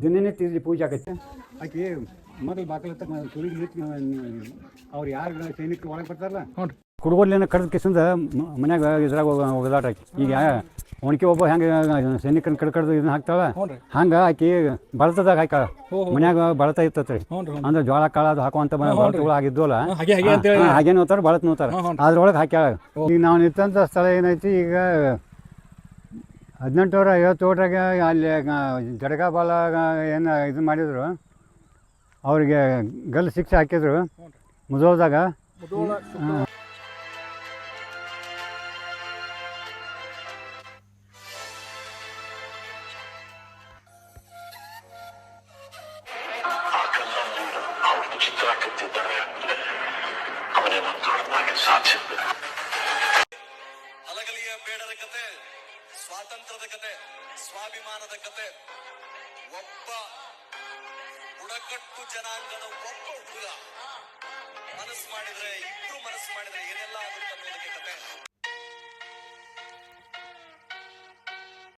ದಿನನಿತ್ಯ ಇಲ್ಲಿ ಪೂಜೆ ಆಗೈತೆ. ಆಕೆ ಮೊದಲು ಬಾಕಲ ಸುಳಿಗೆ ನಿಂತು ಅವ್ರು ಯಾರು ಸೈನಿಕರು ಒಳಗೆ ಬರ್ತಾರಲ್ಲ ಕುಡುಗೋಲಿನ ಕಡ್ದ ಕಿಸಿಂದ ಮನ್ಯಾಗ ಇದ್ರಾಗ ಹೋಗದಾಟ ಆಕಿ. ಈಗ ಒಣಕಿ ಒಬ್ಬ ಹೆಂಗೆ ಸೈನಿಕನ ಕಡ್ದು ಇದನ್ನ ಹಾಕ್ತಾಳ ಹಂಗೆ ಆಕಿ ಬಳತದಾಗ ಹಾಕಾಳ. ಮನ್ಯಾಗ ಬಳತ ಇರ್ತೈತೆ ಅಂದ್ರೆ ಜೋಳ ಕಾಳ ಅದು ಹಾಕುವಂಥ ಬಳತಗಳು ಆಗಿದ್ವಲ್ಲ ಹಾಗೇನು ಹೋಗ್ತಾರ ಬಳತ್ ನೋಡ್ತಾರ ಅದ್ರೊಳಗೆ ಹಾಕ್ಯಾಳ. ಈಗ ನಾವು ನಿಂತಂಥ ಸ್ಥಳ ಏನೈತಿ ಈಗ 1850 ಅಲ್ಲಿ ಜಡಗ ಬಾಲ ಏನು ಇದು ಮಾಡಿದ್ರು ಅವ್ರಿಗೆ ಗಲ್ಲು ಶಿಕ್ಷೆ ಹಾಕಿದ್ರು ಮುಧೋಳದಾಗ. ಹಲಗಲಿಯ ಬೇಡರ ಕತೆ, ಸ್ವಾತಂತ್ರ್ಯದ ಕತೆ, ಸ್ವಾಭಿಮಾನದ ಕತೆ. ಒಬ್ಬ ಬುಡಕಟ್ಟು ಜನಾಂಗದ ಒಬ್ಬ ಹುಡುಗ ಮನಸ್ಸು ಮಾಡಿದ್ರೆ, ಇಬ್ರು ಮನಸ್ಸು ಮಾಡಿದ್ರೆ ಏನೆಲ್ಲ ಆಗುತ್ತೆ ಅನ್ನೋದಕ್ಕೆ ಕತೆ.